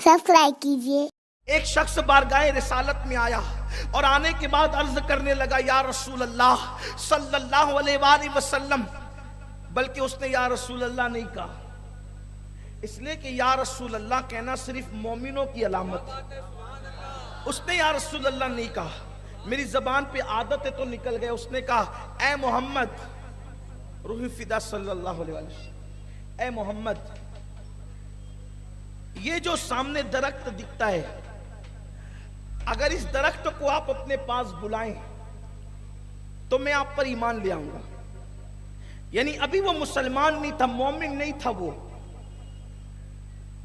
Subscribe कीजिए। एक शख्स बारगाह रिसालत में आया और आने के बाद अर्ज करने लगा, या रसूल अल्लाह सल्लल्लाहु अलैहि वसल्लम, बल्कि उसने या रसूल अल्लाह नहीं कहा, इसलिए कि या रसूल अल्लाह कहना सिर्फ मोमिनों की अलामत है। उसने या रसूल अल्लाह नहीं कहा, मेरी जबान पे आदत है तो निकल गया। उसने कहा, ए मोहम्मद, रूह फिदा सल्लल्लाहु अलैहि वसल्लम, ए मोहम्मद, ये जो सामने दरख्त दिखता है, अगर इस दरख्त को आप अपने पास बुलाएं तो मैं आप पर ईमान ले आऊंगा। यानी अभी वो मुसलमान नहीं था, मोमिन नहीं था, वो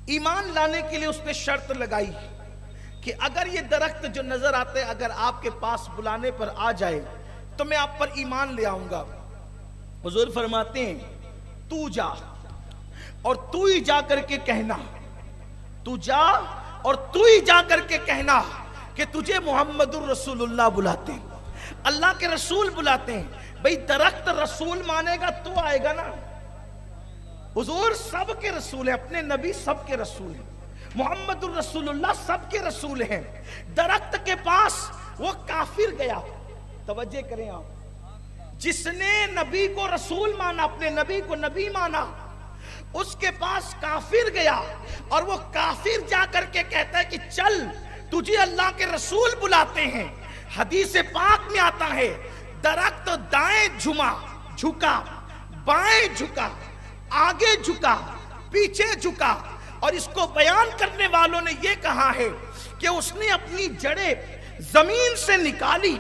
ईमान लाने के लिए उसने शर्त लगाई कि अगर ये दरख्त जो नजर आता है अगर आपके पास बुलाने पर आ जाए तो मैं आप पर ईमान ले आऊंगा। हुजूर फरमाते हैं, तू जा और तू ही जा करके कहना, तू जा और तू ही जा करके कहना कि तुझे मोहम्मदुर रसूलुल्लाह बुलाते हैं, अल्लाह के रसूल बुलाते हैं। भाई दरख्त रसूल मानेगा तो आएगा ना। हुजूर सबके रसूल है, अपने नबी सबके रसूल हैं, मोहम्मदुर रसूलुल्लाह सबके रसूल हैं। दरख्त के पास वो काफिर गया, तवज्जो करें आप, जिसने नबी को रसूल माना, अपने नबी को नबी माना, उसके पास काफिर गया और वो काफिर जाकर के कहता है कि चल तुझे अल्लाह के रसूल बुलाते हैं। हदीस पाक में आता है, दरख्त दाएं झुका, बाएं झुका, आगे झुका, पीछे झुका, और इसको बयान करने वालों ने यह कहा है कि उसने अपनी जड़ें जमीन से निकाली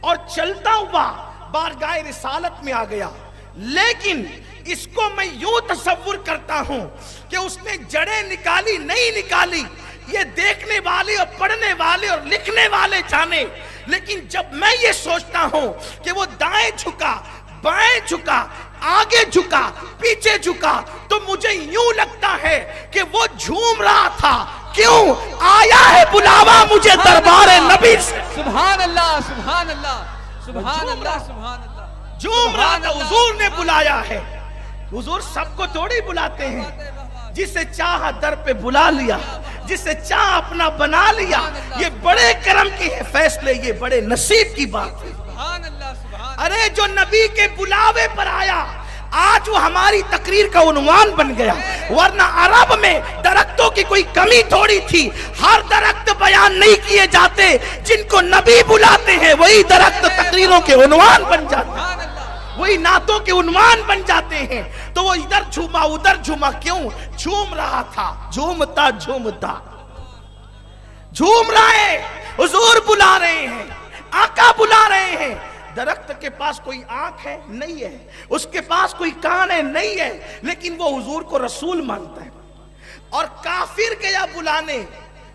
और चलता हुआ बारगाह रिसालत में आ गया। लेकिन इसको मैं यूं तसव्वुर करता हूं कि उसने जड़ें निकाली नहीं निकाली, ये देखने वाले और पढ़ने वाले और लिखने वाले जाने। लेकिन जब मैं ये सोचता हूं कि वो दाएं झुका, बाएं झुका, आगे झुका, पीछे झुका, तो मुझे यूं लगता है कि वो झूम रहा था। क्यों? आया है बुलावा मुझे दरबार नबी से। सुभान अल्लाह, सुभान अल्लाह, सुभान अल्लाह, सुभान अल्लाह। झूम रहा था, हुजूर ने बुलाया है। हुजूर सबको थोड़ी बुलाते हैं, जिसे चाह दर पे बुला लिया, जिसे चाह अपना बना लिया। ये बड़े करम के है फैसले, ये बड़े नसीब की बात है। अरे जो नबी के बुलावे पर आया, आज वो हमारी तकरीर का उन्वान बन गया। वरना अरब में दरख्तों की कोई कमी थोड़ी थी। हर दरख्त बयान नहीं किए जाते, जिनको नबी बुलाते हैं वही दरख्त तकरीरों के उन्वान बन जाते हैं, वही नातों के उन्वान बन जाते हैं। तो वो इधर झूमा उधर झूमा, क्यों? झूम रहा था, झूमता झूमता झूम रहा है। हुजूर बुला रहे हैं, आका बुला रहे हैं। दरख्त के पास कोई आंख है? नहीं है। उसके पास कोई कान है? नहीं है। लेकिन वो हुजूर को रसूल मानता है। और काफिर गया बुलाने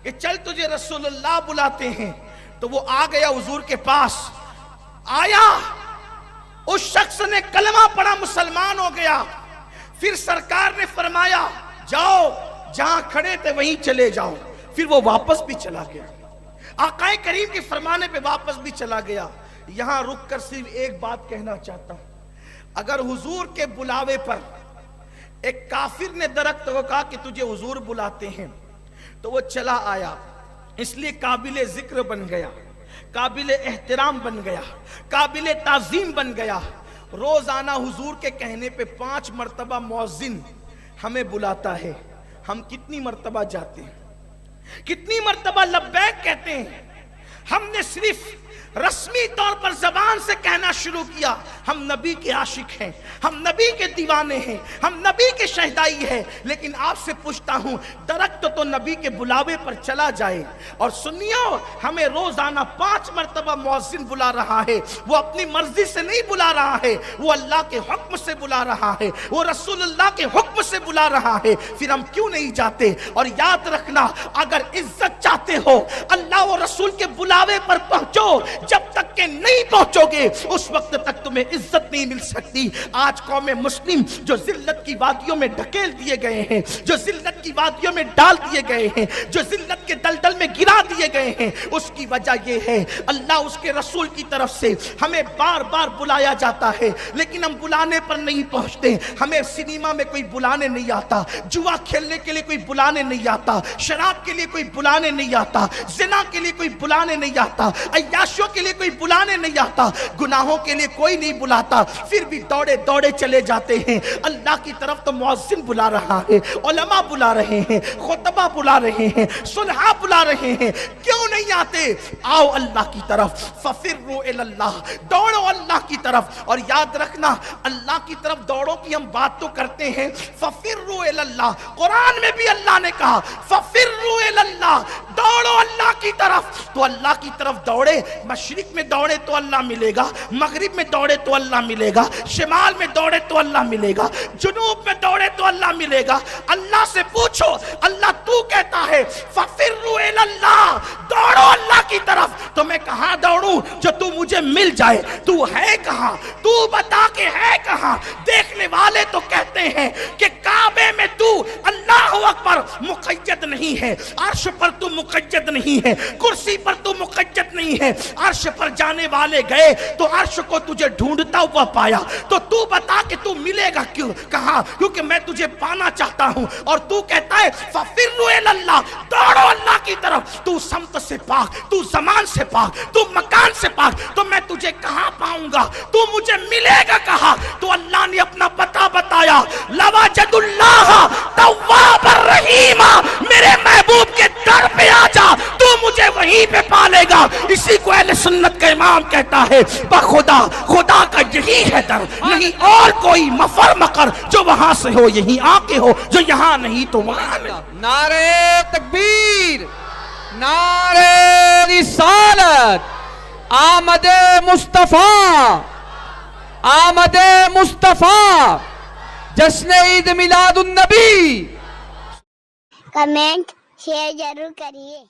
कि चल तुझे रसूलुल्लाह बुलाते हैं, तो वो आ गया हुजूर के पास। आया, उस शख्स ने कलमा पढ़ा, मुसलमान हो गया। फिर सरकार ने फरमाया, जाओ जहां खड़े थे वहीं चले जाओ। फिर वो वापस भी चला गया, आकाए करीम के फरमाने पे वापस भी चला गया। यहां रुक कर सिर्फ एक बात कहना चाहता हूं, अगर हुजूर के बुलावे पर एक काफिर ने दरख्त को कहा कि तुझे हुजूर बुलाते हैं, तो वो चला आया, इसलिए काबिले जिक्र बन गया, काबिले एहतराम बन गया, काबिले ताजीम बन गया। रोजाना हुजूर के कहने पे 5 मर्तबा मुअज्जिन हमें बुलाता है। हम कितनी मर्तबा जाते हैं, कितनी मर्तबा लब्बैक कहते हैं। हमने सिर्फ रस्मी तौर पर जबान से कहना शुरू किया, हम नबी के आशिक हैं, हम नबी के दीवाने हैं, हम नबी के शहदाई हैं। लेकिन आपसे पूछता हूं, दरख्त तो नबी के बुलावे पर चला जाए, और सुनियो, हमें रोजाना 5 मर्तबा मुअज्जिन बुला रहा है। वो अपनी मर्जी से नहीं बुला रहा है, वो अल्लाह के हुक्म से बुला रहा है, वो रसूलुल्लाह के हुक्म से बुला रहा है। फिर हम क्यों नहीं जाते? और याद रखना, अगर इज्जत चाहते हो, अल्लाह और रसूल के बुलावे पर पहुंचो। जब तक के नहीं पहुंचोगे उस वक्त तक तुम्हें इज्जत नहीं मिल सकती। आज कौम मुस्लिम जो जिल्लत की वादियों में ढकेल दिए गए हैं, जो जिल्लत की वादियों में डाल दिए गए हैं, जो जिल्लत के दलदल में गिरा दिए गए हैं, उसकी वजह यह है अल्लाह उसके रसूल की तरफ से हमें बार बार बुलाया जाता है, लेकिन हम बुलाने पर नहीं पहुंचते। हमें सिनेमा में कोई बुलाने नहीं आता, जुआ खेलने के लिए कोई बुलाने नहीं आता, शराब के लिए कोई बुलाने नहीं आता, जिना के लिए कोई बुलाने नहीं आता, अय्याशों के लिए कोई बुलाने नहीं आता, गुनाहों के लिए कोई नहीं बुलाता, फिर भी दौड़े दौड़े चले जाते हैं। अल्लाह की तरफ तो मुअज्जिन बुला रहा है, उलमा बुला रहे हैं, खुतबा बुला रहे हैं, सुलहा बुला रहे हैं, क्यों नहीं आते? आओ अल्लाह की तरफ, फफिर्रू इलल्लाह, दौड़ो अल्लाह की तरफ। और याद रखना, अल्लाह की तरफ दौड़ो की हम बात तो करते हैं, फफिर्रू इलल्लाह, कुरान में भी अल्लाह ने कहा फफिर्रू इलल्लाह, दौड़ो अल्लाह की तरफ। तो अल्लाह की तरफ दौड़े, मशरिक में दौड़े तो अल्लाह मिलेगा, मगरिब में दौड़े तो अल्लाह मिलेगा, शिमाल में दौड़े तो अल्लाह मिलेगा, जुनूब में दौड़े तो अल्लाह मिलेगा। अल्लाह से पूछो, अल्लाह तू कहता है फफिर्रू इलल्लाह, दौड़ो अल्लाह की तरफ। तो मैं कहां दौड़ूं जो तू मुझे मिल जाए? तू है कहां? तू बता के है कहां? देखने वाले तो कहते हैं कि काबे में तू अल्लाहु अकबर मुक़य्यद नहीं है, अर्श पर तू मुक़य्यद नहीं है, कुर्सी पर तू मुक़य्यद नहीं है। अर्श पर जाने वाले गए तो अर्श को तुझे ढूंढता हुआ पाया। तो तू बता कि तू मिलेगा क्यों? कहां? क्योंकि मैं तुझे पाना चाहता हूं। और तू कहता है फफिर्रू इलल्लाह, दौड़ो अल्लाह की तरफ। तू समत से पाक, तू ज़मान से पाक, तू मकान से पाक, तो मैं तुझे कहां पाऊंगा? तू मुझे मिलेगा कहां? तो अल्लाह ने अपना पता बताया, लवाजदुल्लाह तव्वाबर रहीमा, मेरे महबूब के दर पे आ जा, तू मुझे वहीं पे पालेगा। इसी को अहले सुन्नत का इमाम कहता है, बखुदा खुदा का यही है दर, नहीं और कोई मफर मकर, जो वहां से हो यहीं आके हो, जो यहाँ नहीं तो वहां नहीं। नारे तकबीर, नारे रिसालत, आमदे मुस्तफा, आमदे मुस्तफा, जश्न ईद मिलादुन नबी। कमेंट शेयर जरूर करिए।